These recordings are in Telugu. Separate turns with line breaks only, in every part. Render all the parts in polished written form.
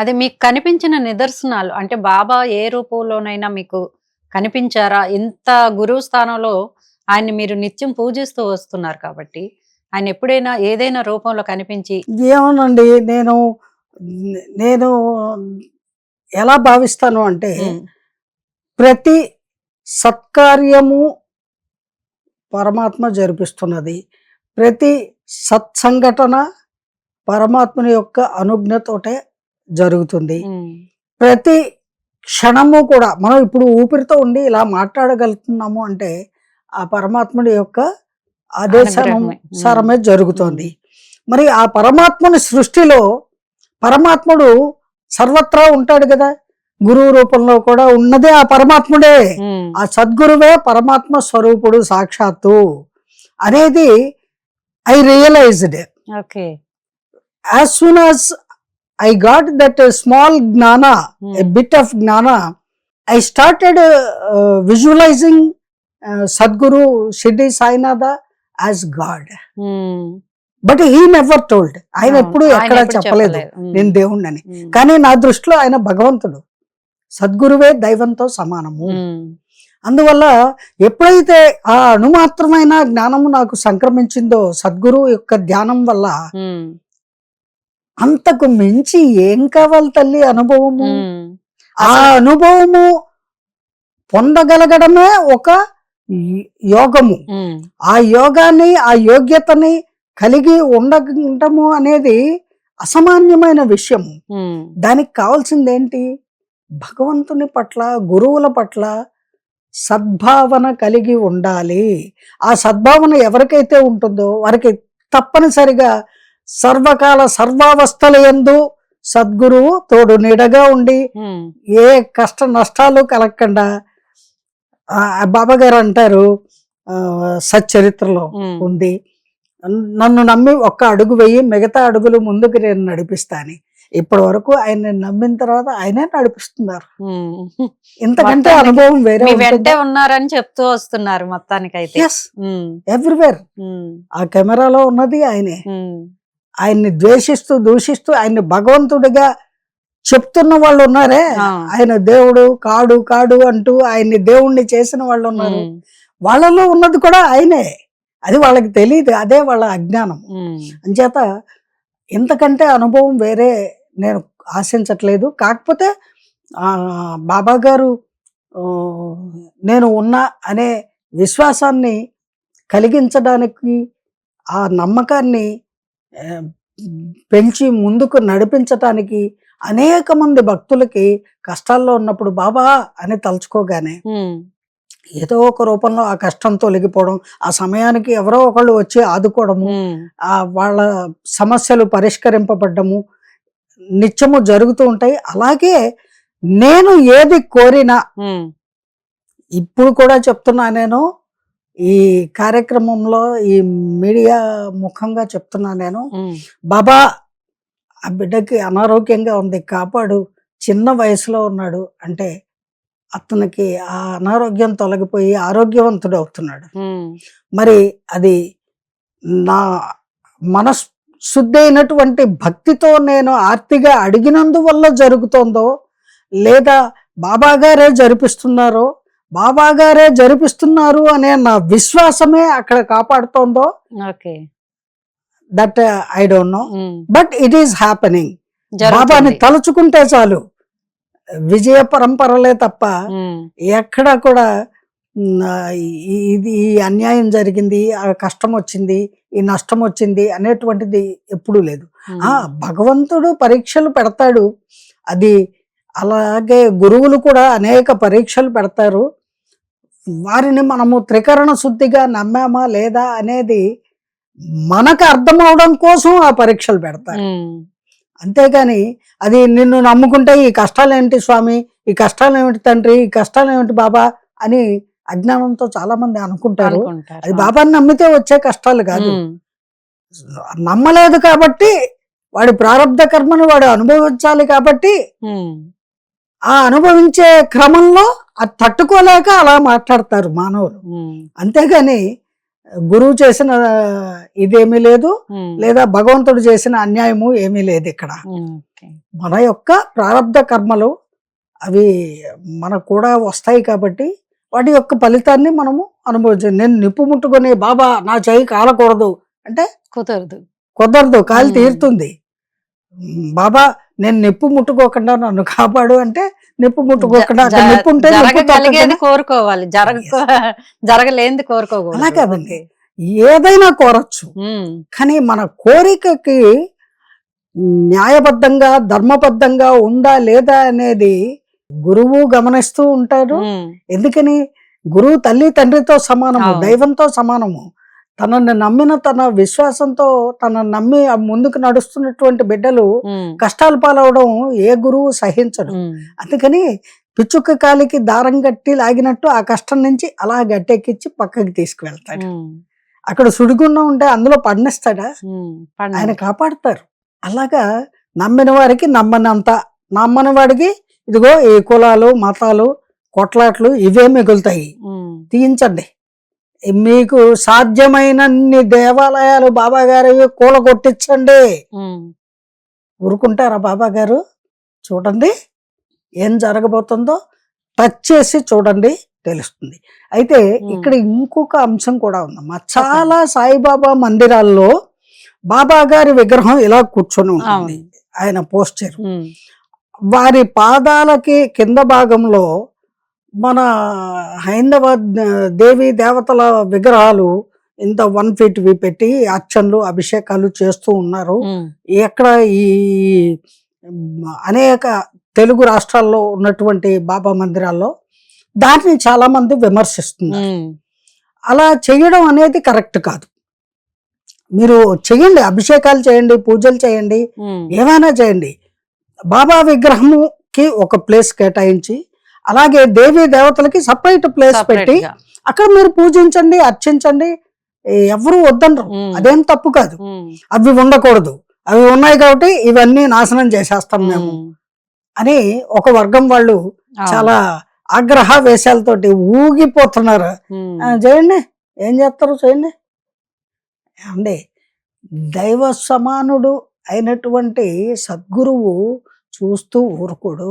అది మీకు కనిపించిన నిదర్శనాలు అంటే బాబా ఏ రూపంలోనైనా మీకు కనిపించారా? ఇంత గురువు స్థానంలో ఆయన్ని మీరు నిత్యం పూజిస్తూ వస్తున్నారు కాబట్టి, ఆయన ఎప్పుడైనా ఏదైనా రూపంలో కనిపించి
ఏమోనండి, నేను నేను ఎలా భావిస్తాను అంటే, ప్రతి సత్కార్యము పరమాత్మ జరిపిస్తున్నది. ప్రతి సత్సంఘటన పరమాత్మని యొక్క అనుజ్ఞతోటే జరుగుతుంది. ప్రతి క్షణము కూడా మనం ఇప్పుడు ఊపిరితో ఉండి ఇలా మాట్లాడగలుగుతున్నాము అంటే ఆ పరమాత్ముడి యొక్క ఆదేశానుసారమే జరుగుతోంది. మరి ఆ పరమాత్మని సృష్టిలో పరమాత్ముడు సర్వత్రా ఉంటాడు కదా, గురువు రూపంలో కూడా ఉన్నదే ఆ పరమాత్ముడే. ఆ సద్గురువే పరమాత్మ స్వరూపుడు సాక్షాత్తు అనేది I realised. As soon as I got that small gnana, a bit of gnana, I started visualizing Sadguru Shirdi Sainada as God. But he never told. ఆయన ఎప్పుడు ఎక్కడ చెప్పలేదు నేను దేవుణ్ణని. కానీ నా దృష్టిలో ఆయన భగవంతుడు, సద్గురువే దైవంతో సమానము. అందువల్ల ఎప్పుడైతే ఆ అణుమాత్రమైన జ్ఞానము నాకు సంక్రమించిందో సద్గురువు యొక్క ధ్యానం వల్ల, అంతకు మించి ఏం కావాలి తల్లి అనుభవము? ఆ అనుభవము పొందగలగడమే ఒక యోగము. ఆ యోగాన్ని, ఆ యోగ్యతని కలిగి ఉండటము అనేది అసామాన్యమైన విషయము. దానికి కావాల్సిందేంటి? భగవంతుని పట్ల, గురువుల పట్ల సద్భావన కలిగి ఉండాలి. ఆ సద్భావన ఎవరికైతే ఉంటుందో వారికి తప్పనిసరిగా సర్వకాల సర్వావస్థల యందు సద్గురువు తోడు నీడగా ఉండి ఏ కష్ట నష్టాలు కలగకుండా, బాబా గారు అంటారు సచ్చరిత్రలో ఉంది, నన్ను నమ్మి ఒక్క అడుగు వెయ్యి, మిగతా అడుగులు ముందుకు నేను నడిపిస్తాను. ఇప్పటి వరకు ఆయన నమ్మిన తర్వాత ఆయనే నడిపిస్తున్నారు. ఇంతకంటే అనుభవం వేరే
వెంటే ఉన్నారని చెప్తూ వస్తున్నారు మొత్తానికైతే.
ఎవ్రీవేర్ ఆ కెమెరాలో ఉన్నది ఆయనే. ఆయన్ని ద్వేషిస్తూ దూషిస్తూ ఆయన్ని భగవంతుడిగా చెప్తున్న వాళ్ళు ఉన్నారే, ఆయన దేవుడు కాడు కాడు అంటూ ఆయన్ని దేవుణ్ణి చేసిన వాళ్ళు ఉన్నారు. వాళ్ళలో ఉన్నది కూడా ఆయనే, అది వాళ్ళకి తెలియదు, అదే వాళ్ళ అజ్ఞానం. అంచేత ఇంతకంటే అనుభవం వేరే నేను ఆశించట్లేదు. కాకపోతే బాబా గారు నేను ఉన్నా అనే విశ్వాసాన్ని కలిగించడానికి, ఆ నమ్మకాన్ని పెంచి ముందుకు నడిపించటానికి అనేక మంది భక్తులకి కష్టాల్లో ఉన్నప్పుడు బాబా అని తలుచుకోగానే ఏదో ఒక రూపంలో ఆ కష్టం తొలగిపోవడం, ఆ సమయానికి ఎవరో ఒకళ్ళు వచ్చి ఆదుకోవడము, ఆ వాళ్ళ సమస్యలు పరిష్కరింపబడ్డము నిత్యము జరుగుతూ ఉంటాయి. అలాగే నేను ఏది కోరినా, ఇప్పుడు కూడా చెప్తున్నా, నేను ఈ కార్యక్రమంలో ఈ మీడియా ముఖంగా చెప్తున్నా, నేను బాబా ఆ బిడ్డకి అనారోగ్యంగా ఉంది కాపాడు, చిన్న వయసులో ఉన్నాడు అంటే అతనికి ఆ అనారోగ్యం తొలగిపోయి ఆరోగ్యవంతుడు అవుతున్నాడు. మరి అది నా మనశుద్ధి అయినటువంటి భక్తితో నేను ఆర్తిగా అడిగినందువల్ల జరుగుతోందో, లేదా బాబా గారే జరిపిస్తున్నారో, బాబా గారే జరిపిస్తున్నారు అనే నా విశ్వాసమే అక్కడ కాపాడుతోందో, that I don't know, but it is happening. బాబాని తలుచుకుంటే చాలు విజయ పరంపరలే తప్ప ఎక్కడ కూడా ఇది ఈ అన్యాయం జరిగింది, ఆ కష్టం వచ్చింది, ఈ నష్టం వచ్చింది అనేటువంటిది ఎప్పుడూ లేదు. భగవంతుడు పరీక్షలు పెడతాడు, అది అలాగే గురువులు కూడా అనేక పరీక్షలు పెడతారు. వారిని మనము త్రికరణ శుద్ధిగా నమ్మామా లేదా అనేది మనకు అర్థం అవడం కోసం ఆ పరీక్షలు పెడతారు. అంతేగాని అది నిన్ను నమ్ముకుంటే ఈ కష్టాలు ఏంటి స్వామి, ఈ కష్టాలు ఏమిటి తండ్రి, ఈ కష్టాలు ఏమిటి బాబా అని అజ్ఞానంతో చాలా మంది అనుకుంటారు. అది బాబాని నమ్మితే వచ్చే కష్టాలు కాదు. నమ్మలేదు కాబట్టి వాడి ప్రారంభ కర్మను వాడు అనుభవించాలి కాబట్టి ఆ అనుభవించే క్రమంలో అది తట్టుకోలేక అలా మాట్లాడతారు మానవులు. అంతేగాని గురువు చేసిన ఇదేమీ లేదు, లేదా భగవంతుడు చేసిన అన్యాయము ఏమీ లేదు. ఇక్కడ మన యొక్క ప్రారంధ కర్మలు అవి మనకు కూడా వస్తాయి కాబట్టి వాటి యొక్క ఫలితాన్ని మనము అనుభవించాలి. నేను నిప్పు ముట్టుకొని బాబా నా చెయ్యి కాలకూడదు అంటే కుదరదు, కాలి తీరుతుంది. బాబా నేను నిప్పు ముట్టుకోకుండా నన్ను కాపాడు అంటే నిప్పు ముట్టుకోకుండా నిప్పు ఉంటే
కోరుకోవాలి, జరగలేంది కోరుకోకూడదు.
అలా కాదండి, ఏదైనా కోరచ్చు, కానీ మన కోరికకి న్యాయబద్ధంగా ధర్మబద్ధంగా ఉందా లేదా అనేది గురువు గమనిస్తూ ఉంటారు. ఎందుకని గురువు తల్లి తండ్రితో సమానము, దైవంతో సమానము. తనని నమ్మిన తన విశ్వాసంతో నమ్మి ముందుకు నడుస్తున్నటువంటి బిడ్డలు కష్టాలు పాలవడం ఏ గురువు సహించడు. అందుకని పిచ్చుక్క కాలికి దారం గట్టి లాగినట్టు ఆ కష్టం నుంచి అలా గట్టెక్కించి పక్కకి తీసుకువెళ్తాడు. అక్కడ సుడిగుండం ఉంటే అందులో పడినిస్తాడా? ఆయన కాపాడతారు. అలాగా నమ్మిన వారికి నమ్మని వాడికి ఇదిగో ఈ కులాలు మతాలు కొట్లాట్లు ఇవే మిగులుతాయి. తీయించండి. మీకు సాధ్యమైనన్ని దేవాలయాలు బాబా గారు కూలగొట్టించండి. ఊరుకుంటారా బాబా గారు? చూడండి ఏం జరగబోతుందో, టచ్ చేసి చూడండి, తెలుస్తుంది. అయితే ఇక్కడ ఇంకొక అంశం కూడా ఉందమ్మా. చాలా సాయిబాబా మందిరాల్లో బాబా గారి విగ్రహం ఇలా కూర్చొని ఉంటుంది. ఆయన పోస్చర్, వారి పాదాలకి కింద భాగంలో మన హైందవ దేవి దేవతల విగ్రహాలు ఇంత 1 feet పెట్టి అర్చనలు అభిషేకాలు చేస్తూ ఉన్నారు. ఎక్కడ ఈ అనేక తెలుగు రాష్ట్రాల్లో ఉన్నటువంటి బాబా మందిరాల్లో దాన్ని చాలా మంది విమర్శిస్తున్నారు. అలా చేయడం అనేది కరెక్ట్ కాదు. మీరు చేయండి, అభిషేకాలు చేయండి, పూజలు చేయండి, ఏమైనా చేయండి. బాబా విగ్రహంకి ఒక ప్లేస్ కేటాయించి, అలాగే దేవీ దేవతలకి సపరేట్ ప్లేస్ పెట్టి అక్కడ మీరు పూజించండి, అర్చించండి. ఎవరు వద్దనరు, అదేం తప్పు కాదు. అవి ఉండకూడదు, అవి ఉన్నాయి కాబట్టి ఇవన్నీ నాశనం చేసేస్తాం మేము అని ఒక వర్గం వాళ్ళు చాలా ఆగ్రహ వేషాలతోటి ఊగిపోతున్నారు. చేయండి, ఏం చేస్తారు చేయండి. ఏమండి, దైవ సమానుడు అయినటువంటి సద్గురువు చూస్తూ ఊరుకోడు.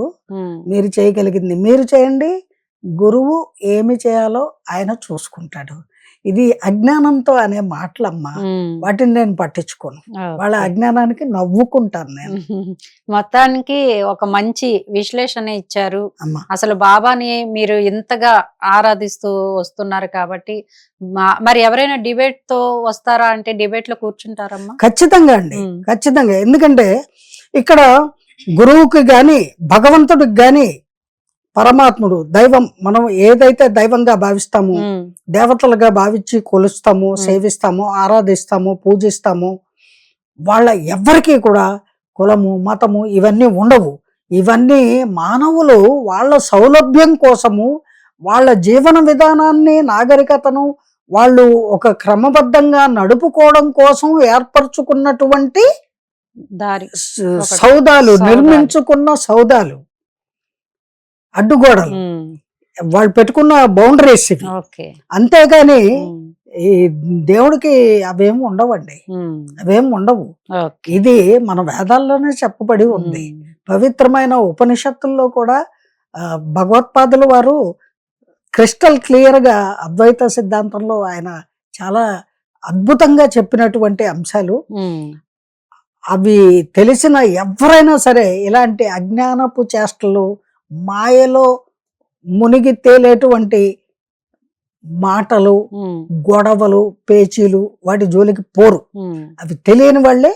మీరు చేయగలిగింది మీరు చేయండి, గురువు ఏమి చేయాలో ఆయన చూసుకుంటాడు. ఇది అజ్ఞానంతో అనే మాటలమ్మా, వాటిని నేను పట్టించుకోను. వాళ్ళ అజ్ఞానానికి నవ్వుకుంటాను నేను.
మొత్తానికి ఒక మంచి విశ్లేషణ ఇచ్చారు. అసలు బాబాని మీరు ఇంతగా ఆరాధిస్తూ వస్తున్నారు కాబట్టి మరి ఎవరైనా డిబేట్ తో వస్తారా అంటే డిబేట్ లో కూర్చుంటారమ్మా?
ఖచ్చితంగా అండి, ఖచ్చితంగా. ఎందుకంటే ఇక్కడ గురువుకి గాని భగవంతుడికి గాని పరమాత్ముడు దైవం, మనం ఏదైతే దైవంగా భావిస్తామో, దేవతలుగా భావించి కొలుస్తాము, సేవిస్తాము, ఆరాధిస్తాము, పూజిస్తాము, వాళ్ళ ఎవ్వరికీ కూడా కులము మతము ఇవన్నీ ఉండవు. ఇవన్నీ మానవులు వాళ్ళ సౌలభ్యం కోసము, వాళ్ళ జీవన విధానాన్ని నాగరికతను వాళ్ళు ఒక క్రమబద్ధంగా నడుపుకోవడం కోసం ఏర్పరచుకున్నటువంటి
దారి,
సౌదాలు, నిర్మించుకున్న సౌదాలు, అడ్డుగోడలు, వాళ్ళు పెట్టుకున్న బౌండరీస్ ఇవి. అంతేగాని ఈ దేవుడికి అవేమి ఉండవండి, అవేమి ఉండవు. ఇది మన వేదాల్లోనే చెప్పబడి ఉంది. పవిత్రమైన ఉపనిషత్తుల్లో కూడా భగవత్పాదులు వారు క్రిస్టల్ క్లియర్ గా అద్వైత సిద్ధాంతంలో ఆయన చాలా అద్భుతంగా చెప్పినటువంటి అంశాలు. అవి తెలిసిన ఎవరైనా సరే ఇలాంటి అజ్ఞానపు చేష్టలు, మాయలో మునిగి తేలేటువంటి మాటలు, గొడవలు, పేచీలు వాటి జోలికి పోరు. అవి తెలియని వాళ్ళే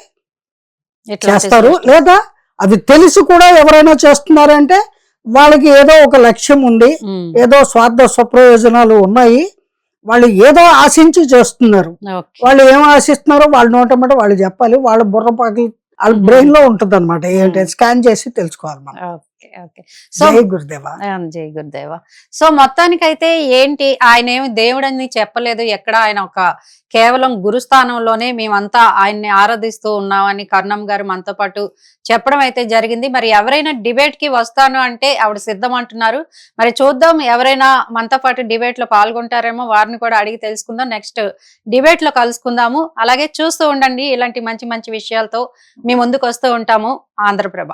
చేస్తారు. లేదా అవి తెలిసి కూడా ఎవరైనా చేస్తున్నారంటే వాళ్ళకి ఏదో ఒక లక్ష్యం ఉంది, ఏదో స్వార్థ స్వప్రయోజనాలు ఉన్నాయి, వాళ్ళు ఏదో ఆశించి చేస్తున్నారు. వాళ్ళు ఏం ఆశిస్తున్నారో వాళ్ళ నోటమాట వాళ్ళు చెప్పాలి. వాళ్ళ బుర్రపాకి వాళ్ళ బ్రెయిన్ లో ఉంటుంది అనమాట. ఏంటంటే స్కాన్ చేసి తెలుసుకోవాలి మనం.
ఓకే ఓకే సో
జై గురుదేవా.
జై గురుదేవ. సో మొత్తానికైతే ఏంటి, ఆయన ఏమి దేవుడని చెప్పలేదు ఎక్కడ, ఆయన ఒక కేవలం గురుస్థానంలోనే మేమంతా ఆయన్ని ఆరాధిస్తూ ఉన్నామని కర్ణం గారు మనతో పాటు చెప్పడం అయితే జరిగింది. మరి ఎవరైనా డిబేట్ కి వస్తాను అంటే ఆవిడ సిద్ధం అంటున్నారు. మరి చూద్దాం, ఎవరైనా మనతో పాటు డిబేట్ లో పాల్గొంటారేమో, వారిని కూడా అడిగి తెలుసుకుందాం. నెక్స్ట్ డిబేట్ లో కలుసుకుందాము. అలాగే చూస్తూ ఉండండి, ఇలాంటి మంచి మంచి విషయాలతో మీ ముందుకు వస్తూ ఉంటాము. ఆంధ్రప్రభ.